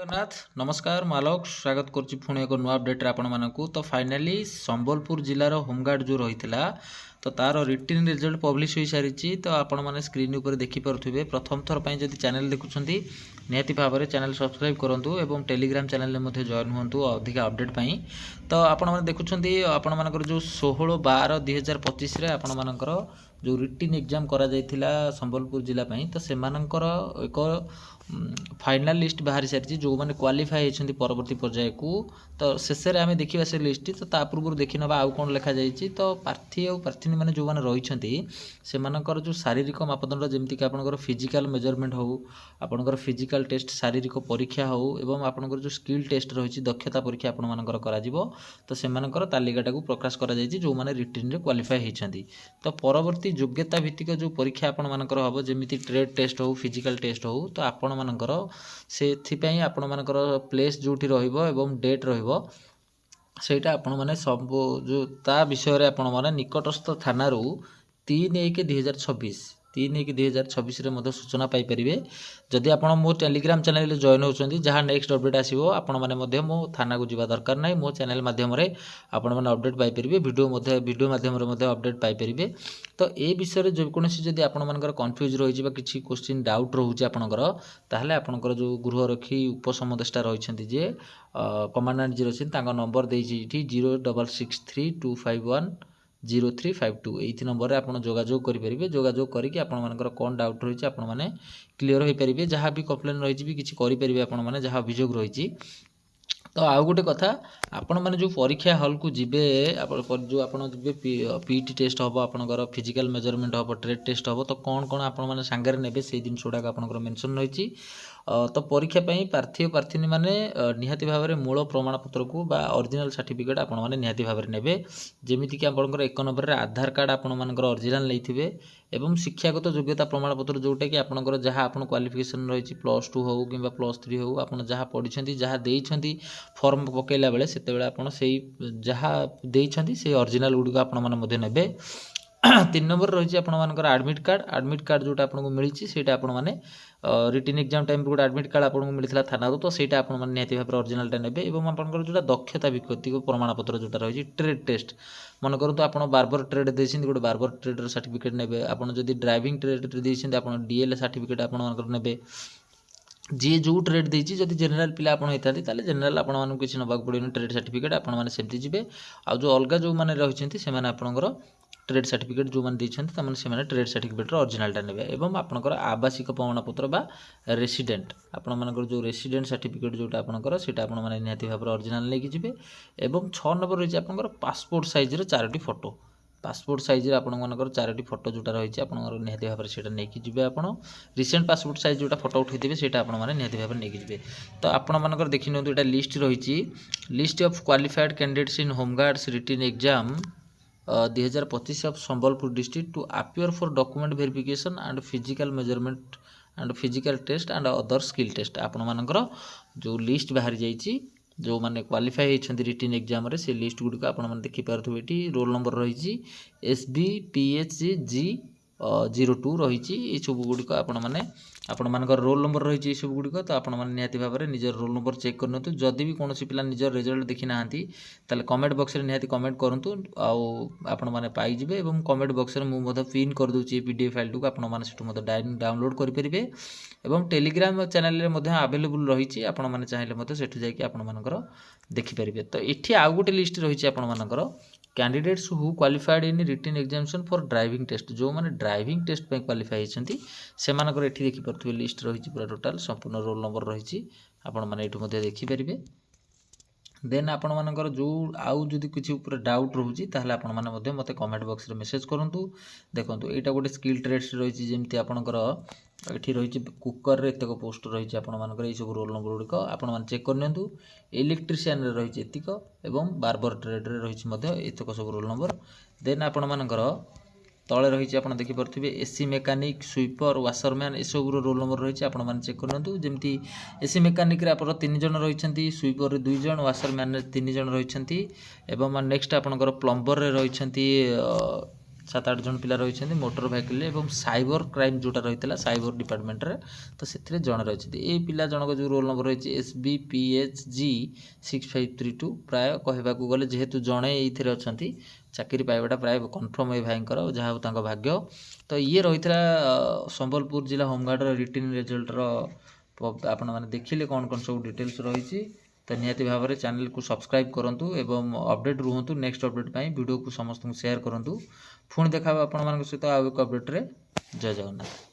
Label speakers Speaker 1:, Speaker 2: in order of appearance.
Speaker 1: जगन्नाथ नमस्कार मालक स्वागत करुच्ची पुणी एक नुआ अपडेट आपण मानकू तो फाइनाली संबलपुर जिलार होमगार्ड जो रही तो तार रिटर्न रिजल्ट पब्लिश हो सारी तो आपण मैंने स्क्रीन उपर देखिपे प्रथम थर पर जब चैनल देखुं निहाती भाव में चैनल सब्सक्राइब करूँ और टेलीग्राम चैनल में जॉइन हूँ अधिक अपडेट पाई तो आपण मैंने देखुं आपण मानकर जो 16/12/2025 आपण मानकर जो रिटर्न एग्जाम करा जायथिला संबलपुर जिला तो से एक फाइनल लिस्ट बाहरी सारी जो मैंने क्वालिफाई होती परवर्ती पर्याय को तो शेष में आम देखा से लिस्ट तो ता पूर्व देखी ना आउ कौन लिखा जाइए तो प्रार्थी और प्रार्थी मैंने जो मैंने रही से जो शारीरिक मापदंड जमीक आपंकर फिजिकल मेजरमेंट हो आपंकर फिजिकल टेस्ट शारीरिक परीक्षा हो एवं आपंकर जो स्किल टेस्ट रही दक्षता परीक्षा आपंकर तो से तालिकाटा को प्रकाश कर जो मैंने रिटर्न क्वालिफाई होती तो परवर्ती योग्यता भित्तिक जो परीक्षा आपंकर हम जमी ट्रेड टेस्ट हो फिजिकल टेस्ट हो तो आपण मानकर से आपण मानकर प्लेस जोटी रहिबो एवं डेट रहिबो सेटा आपण माने सब जो ता विषय आपण माने निकटस्थ थाना रू 3/1/2026 3/1/2026 सूचना पाइपर जदि आप मो टेलीग्राम चैनल जॉइन होती जहाँ नेक्स्ट अपडेट आसो आपण मैंने मो थाना को जीवा दरकार ना मो चैनल मध्यम आपण मैंने अपडेट पाइपर वीडियो माध्यम अपडेट पाइपर तो ये विषय जो कौन जब आपर कन्फ्यूज रही किसी क्वेश्चन डाउट रोचे आपंकर ताहले आपंकर जो गृहरक्षी उपसमदेष्टा रही जे कमांडेंट जी रही नंबर देती 0663251035 ये नंबर आप जोगाजोग करेंगे जोगाजोग करके आपर कौन डाउट रही है क्लीयर हो पारे जहाँ भी कम्प्लेन रही किसी करेंगे आपने जहाँ अभियोग रही तो आउ गोटे कथा आपण मैंने जो परीक्षा हॉल को जीवे जो आपड़ जी पीटी टेस्ट हम आपंकर फिजिकल मेजरमेंट हम ट्रेड टेस्ट हम तो कौन कौन आपण मैंने सांगे ने से जिन गुड़ाक आपंकर मेंशन रही तो परीक्षा प्रार्थी और प्रार्थी मैंने निहाती भाव में मूल प्रमाणपत्र को ओरिजिनल सर्टिफिकेट आपण मैंने निहाती भाव में ने जमीक आपंकर 1 नंबर रे आधार कार्ड आपण मानकर ओरिजिनल नहीं एवं शिक्षागत योग्यता प्रमाणपत्र जोटा कि आपंकर जहाँ आप क्वालिफिकेशन रही +2 हो कि +3 हो आप जहाँ पढ़ी जहाँ देती फॉर्म पकईला बेले से जहाँ देती से ओरिजिनल गुड़िक आपने ने 3 नंबर रही आपर आडमिट कार्ड जोटा आपको मिली से आपने रिटर्न एग्जाम टाइम गोटे आडमिट कार्ड आपको मिलता थाना तो सहीटा आप निहाती भाव ओरिजिनल ने और आपंकर जो दक्षता भित्तिक प्रमाणपत्र जोटा रही ट्रेड टेस्ट मन करूँ आप बार्बर ट्रेड देते गोटे बार्बर ट्रेड सर्टिफिकेट ने आपड़ जब ड्राइविंग ट्रेड देते आप डीएल सर्टिफिकेट आपने जी जो ट्रेड देती जब जेनेल पिला होता जेनेल आपको किसी नवाक पड़े ट्रेड सर्टिफिकेट आपने सेमती जी आ जो अलग जो मैंने रही से आपंकर ट्रेड सर्टिफिकेट जो मैंने देते से ट्रेड सर्टिफिकेट ओरिजिनलटा ने एवं आपंकर आवासिक प्रमाणपत्र बा रेसिडेंट आपर जो रेसिडेंट सर्टिफिकेट जोटा आपंकर सीटा आपने निहाती भाव में ओरिजिनल लेकिन जी एवं 6 नंबर रही आपंकर पासपोर्ट साइज 4टी फोटो पासपोर्ट साइज आपंकर 4टी फोटो जोटा रही आपंकर निहाती भाव में सीटा नहीं जी आप रिसेंट पासपोर्ट साइज जोटा फोटो उठे से निहाती भाव में नहीं जी तो आपंकर देखी नियंतु एटा लिस्ट रही list of qualified candidates in home guards written exam 2025 of Sambalpur district to appear for document verification and physical measurement and physical test and other skill test आपण मानकर जो लिस्ट बाहरी जाइए जो मैंने क्वालिफाई होती रिटन एग्जाम से लिस्ट गुड़िक आपने देखिपे ये रोल नंबर रही SBPHG 02 रही सब गुड़िक आपण मानकर रोल नंबर रही सब गुड़िक तो आपण मैंने निहाती भाव में निजर रोल नंबर चेक करनी जदि भी कौन पिला निजर रिजल्ट देखी ना कमेंट बॉक्स में निहाती कमेंट करूँ आपण मैंने पाइबे और कमेंट बॉक्स में मुझे पिन कर दूसरी PDF फाइल को आपने डाउनलोड करेंगे और टेलीग्राम चैनल में आवेलेबल रही आपण मैंने चाहिए से जाकर देखिपारे तो ये आउ गोटे लिस्ट रही आपर candidates who qualified in written examination for driving test जो मैंने ड्राइविंग टेस्ट पे क्वालिफाई होती से देखिपे लिस्ट रही पूरा टोटाल संपूर्ण रोल नंबर रही आपण मैंने ये देखिपारे देन आपण मानकर जो आउ जदि किसी ऊपर डाउट रोचे ताहले आपण माने मते कमेंट बॉक्स रे मेसेज करंतु देखंतु एटा गोटे स्किल ट्रेड्स रही जेमती आपणकर एठी रही कुकर रे एतक पोस्ट रही आपण मानकर ए सब रोल नंबर गुड़िक आपण माने चेक करनियंतु इलेक्ट्रिशियन रे रही एतिक एवं बार्बर ट्रेड रे रही मते एतक सब रोल नंबर देन आपण मानकर तले रही आप देखिपे एसी मेकानिक स्वीपर वाशरमैन ये सब रोल नंबर रही आपने चेक करूँ जमी एसी मेकानिक आप 3 जन रही स्वीपर 2 जन वाशरमैन 3 जन रही नेक्स्ट आपंकर प्लम्बर रही 7-8 ଜଣ ପିଲା ରହିଛନ୍ତି ମୋଟର ଭେହିକିଲ୍ ଏବଂ ସାଇବର କ୍ରାଇମ୍ ଯେଉଁଟା ରହିଥିଲା ସାଇବର ଡିପାର୍ଟମେଣ୍ଟରେ, ତ ସେଥିରେ ଜଣେ ରହିଛନ୍ତି। ଏଇ ପିଲା ଜଣକ ଯେଉଁ ରୋଲ୍ ନମ୍ବର ରହିଛି SBPHG 6532, ପ୍ରାୟ କହିବାକୁ ଗଲେ ଯେହେତୁ ଜଣେ ଏଇଥିରେ ଅଛନ୍ତି, ଚାକିରି ପାଇବାଟା ପ୍ରାୟ କନଫର୍ମ ଏଇ ଭାଇଙ୍କର, ଯାହା ହଉ ତାଙ୍କ ଭାଗ୍ୟ। ତ ଇଏ ରହିଥିଲା ସମ୍ବଲପୁର ଜିଲ୍ଲା ହୋମଗାର୍ଡ଼ର ରିଟିନ୍ ରେଜଲ୍ଟର। ଆପଣମାନେ ଦେଖିଲେ କ'ଣ କ'ଣ ସବୁ ଡିଟେଲ୍ସ ରହିଛି। ତ ନିହାତି ଭାବରେ ଚ୍ୟାନେଲକୁ ସବସ୍କ୍ରାଇବ୍ କରନ୍ତୁ ଏବଂ ଅପଡ଼େଟ୍ ରୁହନ୍ତୁ। ନେକ୍ସଟ ଅପଡ଼େଟ୍ ପାଇଁ ଭିଡ଼ିଓକୁ ସମସ୍ତଙ୍କୁ ସେୟାର କରନ୍ତୁ। ପୁଣି ଦେଖା ହେବ ଆପଣମାନଙ୍କ ସହିତ ଆଉ ଏକ ଅପଡ଼େଟ୍ରେ। ଜୟ ଜଗନ୍ନାଥ।